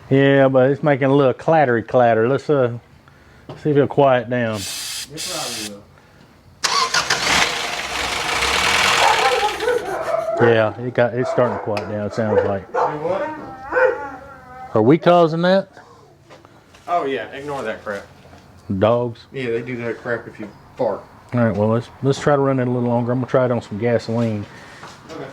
Yeah, but it's making a little clattery clatter. Let's see if it'll quiet down. It probably will. Yeah, it's starting to quiet down, it sounds like. Do what? Are we causing that? Oh yeah, ignore that crap. Dogs? Yeah, they do that crap if you fart. Alright, well let's try to run it a little longer. I'm gonna try it on some gasoline. Okay.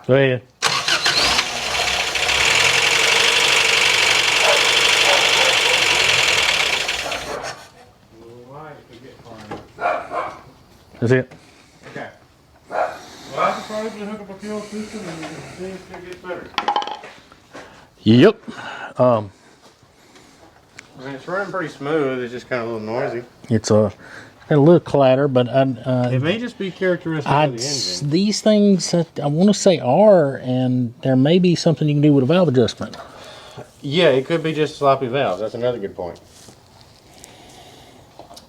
Go ahead. That's it. Okay. Well, I could probably hook up a fuel system and see if it gets better. Yep. I mean, it's running pretty smooth. It's just kind of a little noisy. It's got a little clatter, but It may just be characteristic of the engine. these things I want to say are, and there may be something you can do with a valve adjustment. Yeah, it could be just sloppy valves. That's another good point.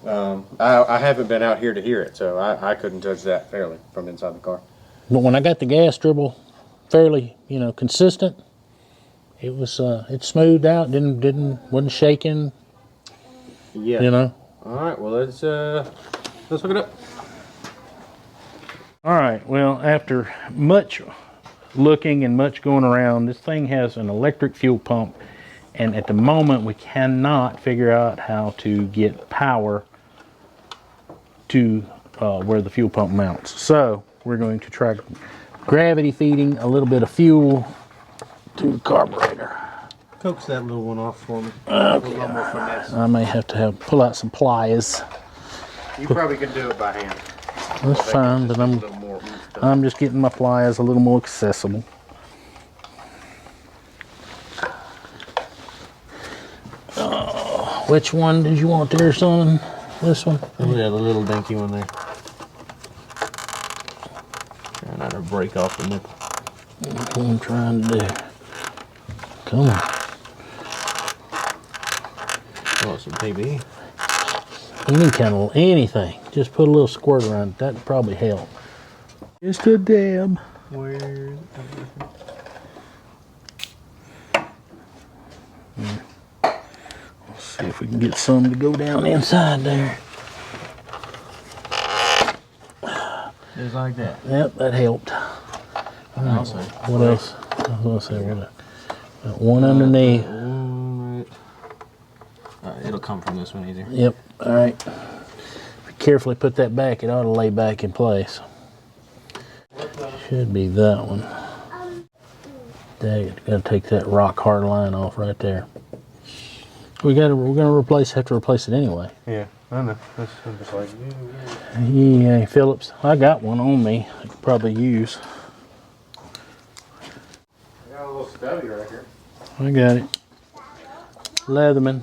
I haven't been out here to hear it, so I couldn't judge that fairly from inside the car. But when I got the gas dribble fairly, consistent, it was it smoothed out, wasn't shaking. Yeah. All right. Well, let's hook it up. All right. Well, after much looking and much going around, this thing has an electric fuel pump, and at the moment we cannot figure out how to get power to where the fuel pump mounts. So we're going to try gravity feeding a little bit of fuel to the carburetor. Coax that little one off for me. Okay. I may have to pull out some pliers. You probably could do it by hand. That's fine, but I'm just getting my pliers a little more accessible. Which one did you want there, son? This one? Oh yeah, the little dinky one there. Trying not to break off the nipple. That's what I'm trying to do. Come on. Oh, some PB. Any kind of anything. Just put a little squirt around it. That'd probably help. Just a dab. Where is it? Let's see if we can get some to go down inside there. Just like that. Yep, that helped. Right. What else? I was gonna say one underneath. It'll come from this one easier. Yep. All right. If you carefully put that back, it ought to lay back in place. Should be that one. Dang it! Got to take that rock hard line off right there. We're gonna have to replace it anyway. Yeah, I know. That's just like Yeah, Phillips. I got one on me. I could probably use. I got a little stubby right here. I got it. Leatherman.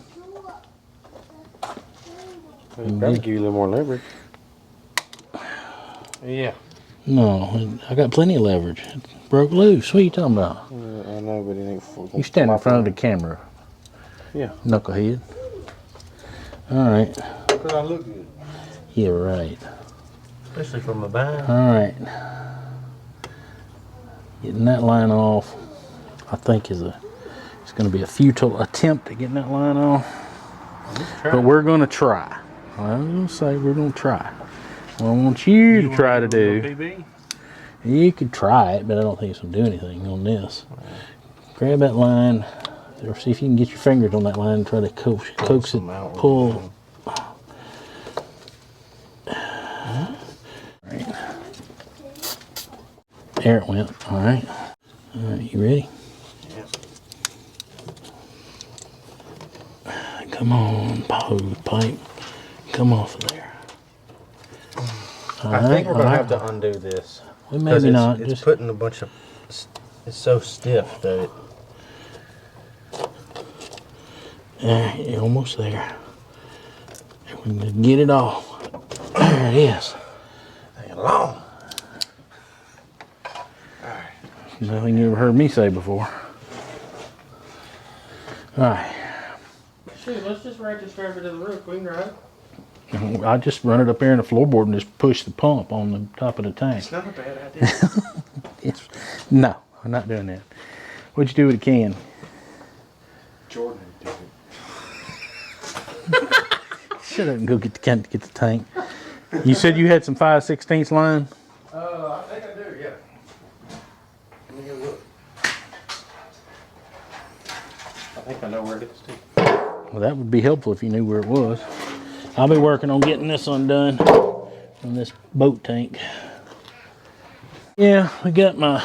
Probably give you a little more leverage. Yeah. No, I got plenty of leverage. It broke loose. What are you talking about? I know, but it ain't full. You stand in front of the camera. Yeah. Knucklehead. All right. Because I look good. Yeah, right. Especially from the back. All right. Getting that line off, I think it's going to be a futile attempt at getting that line off. But we're going to try. I'm going to say we're going to try. What I want you to try to do. PB? You could try it, but I don't think it's going to do anything on this. Grab that line, or see if you can get your fingers on that line and try to coax it, pull. Right. There it went. All right. All right, you ready? Yeah. Come on, hose pipe. Come off of there. I think we're going to have to undo this. Maybe not. It's putting a bunch of. It's so stiff that it. You're almost there. We need to get it off. There it is. Hang long. Nothing you ever heard me say before. All right. Shoot, let's just ride this driver to the roof. We can ride. I just run it up there in the floorboard and just push the pump on the top of the tank. It's not a bad idea. No, I'm not doing that. What'd you do with the can? Jordan did it. Shut up and go get the tank. You said you had some 5/16 line? I think I do, yeah. Let me go look. I think I know where it is too. Well, that would be helpful if you knew where it was. I'll be working on getting this undone on this boat tank. Yeah, we got my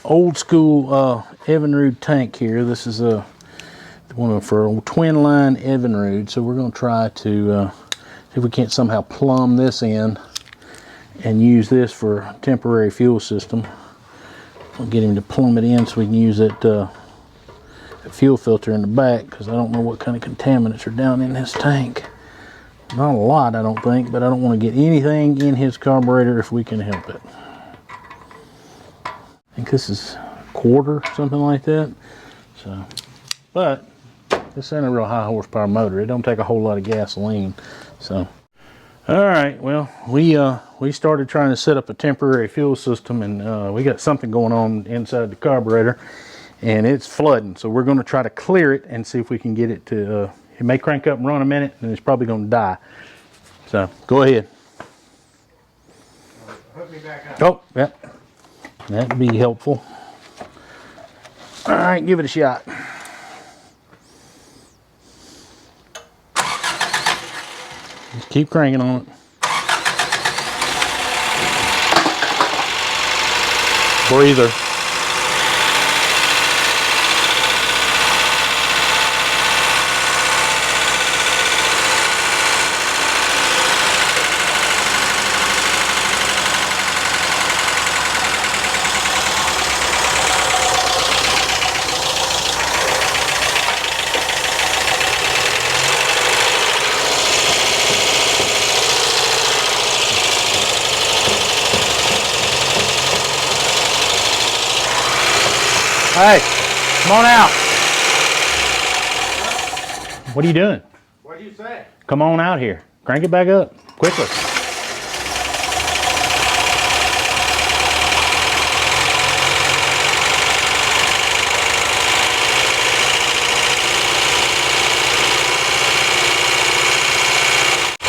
old school Evinrude tank here. This is one for a twin line Evinrude. So we're going to try to see if we can't somehow plumb this in and use this for a temporary fuel system. We'll get him to plumb it in so we can use that fuel filter in the back, because I don't know what kind of contaminants are down in this tank. Not a lot, I don't think, but I don't want to get anything in his carburetor if we can help it. I think this is a quarter, something like that. So, but this ain't a real high horsepower motor. It don't take a whole lot of gasoline. So, all right. Well, we started trying to set up a temporary fuel system, and we got something going on inside the carburetor, and it's flooding. So we're going to try to clear it and see if we can get it to. It may crank up and run a minute, and it's probably going to die. So go ahead. Hook me back up. Oh, yep. That'd be helpful. All right, give it a shot. Just keep cranking on it. Breather. Hey, come on out. What are you doing? What do you say? Come on out here. Crank it back up, quickly.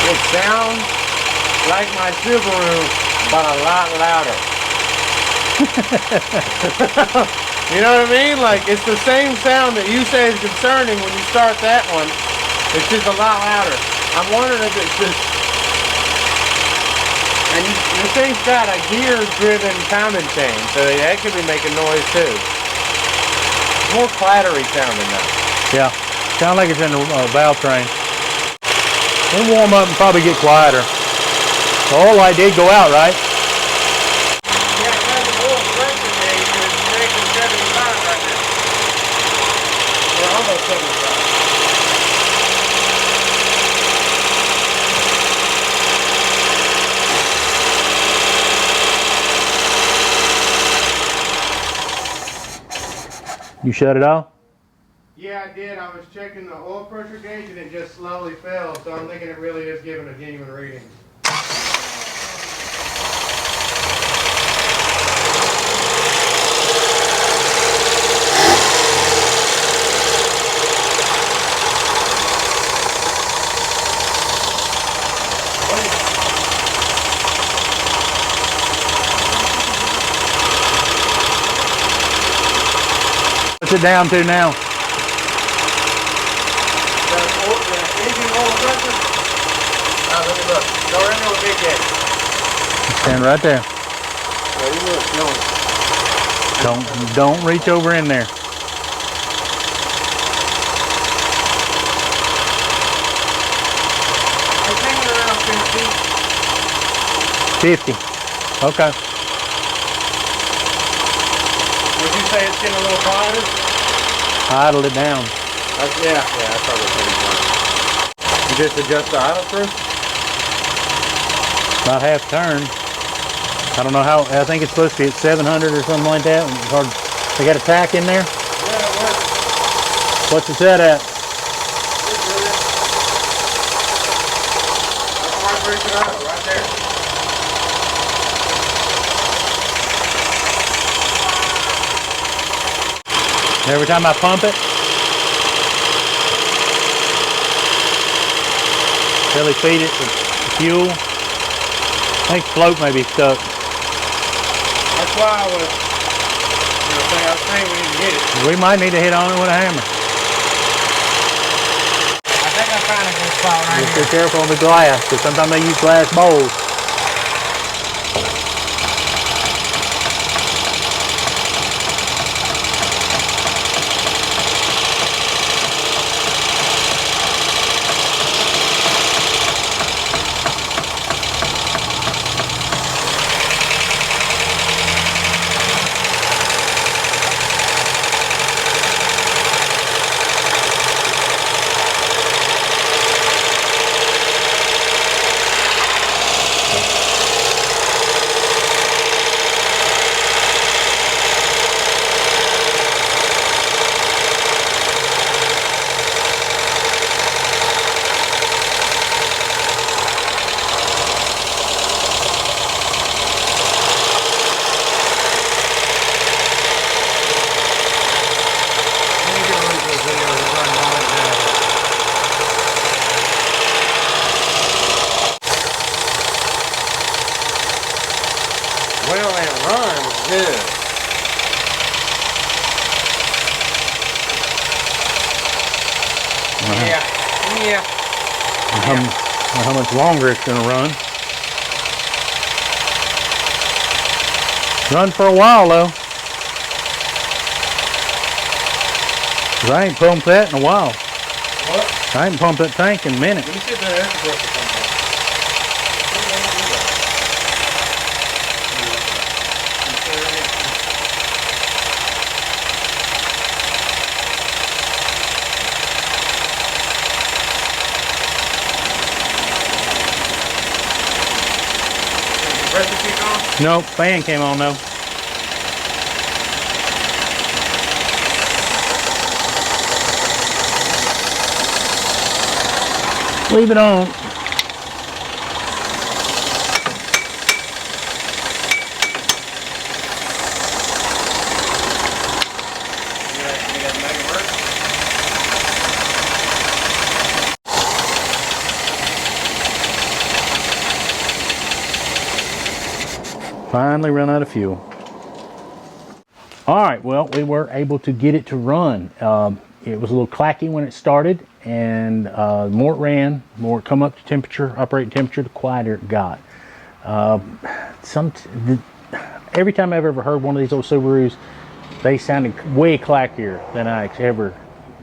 It sounds like my Subaru, but a lot louder. You know what I mean? Like, it's the same sound that you say is concerning when you start that one. It's just a lot louder. I'm wondering if it's just... And this thing's got a gear-driven timing chain, so that could be making noise too. It's more clattery sounding though. Yeah, sound like it's in a valve train. It'll warm up and probably get quieter. The oil light did go out, right? Yeah, it has an oil pressure gauge that's making 75 right now. We're almost 75. You shut it off? Yeah, I did. I was checking the oil pressure gauge and it just slowly fell, so I'm thinking it really is giving a genuine reading. What's it down to now? The engine oil pressure? Let me look. Go right into a big gauge. Stand right there. There you look. Don't reach over in there. It's hanging around 50. 50. Okay. say it's getting a little quieter? Idled it down. Yeah, that's probably pretty fine. You just adjust the idle screw? About half turn. I don't know how, I think it's supposed to be at 700 or something like that. It's hard. They got a tack in there? Yeah, it works. What's it set at? Right there. Every time I pump it, really feed it with fuel. I think float may be stuck. That's why I was saying we need to hit it. We might need to hit on it with a hammer. I think I found a good spot right Just here. be careful on the glass, because sometimes they use glass bowls. Well, and run was good. Yeah. How much longer it's going to run. Run for a while though. 'Cause I ain't pumped that in a while. What? I ain't pumped that tank in a minute. Let me see if that air compressor comes on. Compressor kick on? Nope, fan came on though. Leave it on. You gotta make it work. Finally run out of fuel. All right, well, we were able to get it to run. It was a little clacky when it started, and the more it ran, the more it come up to temperature, operating temperature, the quieter it got. Every time I've ever heard one of these old Subarus, they sounded way clackier than I ever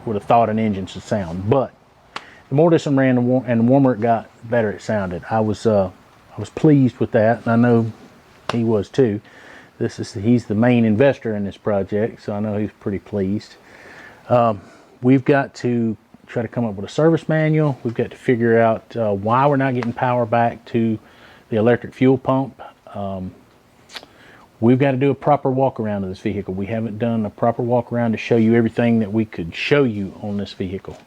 would have thought an engine should sound. But the more this one ran, and the warmer it got, the better it sounded. I was pleased with that, and I know he was too. He's the main investor in this project, so I know he's pretty pleased. We've got to try to come up with a service manual. We've got to figure out why we're not getting power back to the electric fuel pump. We've got to do a proper walk around of this vehicle. We haven't done a proper walk around to show you everything that we could show you on this vehicle.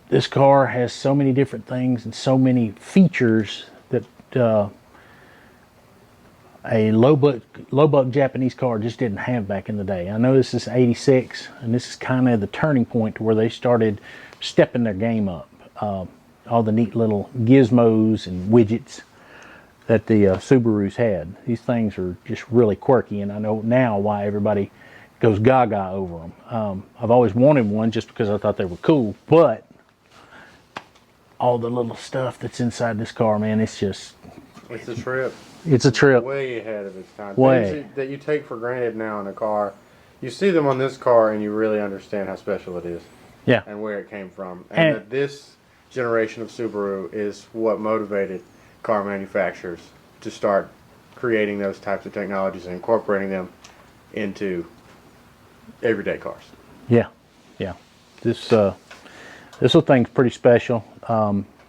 This car has so many different things and so many features that a low buck Japanese car just didn't have back in the day. I know this is 86, and this is kind of the turning point to where they started stepping their game up. All the neat little gizmos and widgets that the Subarus had. These things are just really quirky, and I know now why everybody goes gaga over them. I've always wanted one just because I thought they were cool, but all the little stuff that's inside this car, man, it's just... It's a trip. It's a trip. Way ahead of its time. Way. Things that you take for granted now in a car, you see them on this car and you really understand how special it is. Yeah. And where it came from. And that this generation of Subaru is what motivated car manufacturers to start creating those types of technologies and incorporating them into everyday cars. Yeah, yeah. This little thing's pretty special.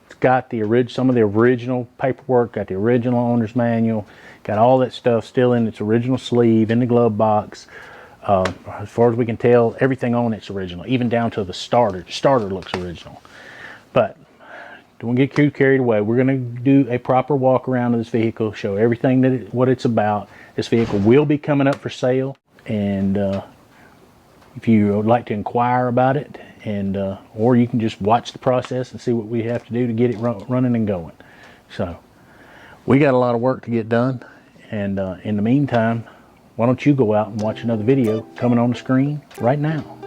It's got some of the original paperwork, got the original owner's manual, got all that stuff still in its original sleeve in the glove box. As far as we can tell, everything on it's original, even down to the starter. The starter looks original. But don't get too carried away. We're going to do a proper walk around of this vehicle, show everything what it's about. This vehicle will be coming up for sale, and if you would like to inquire about it, and or you can just watch the process and see what we have to do to get it running and going. So we got a lot of work to get done, and in the meantime, why don't you go out and watch another video coming on the screen right now.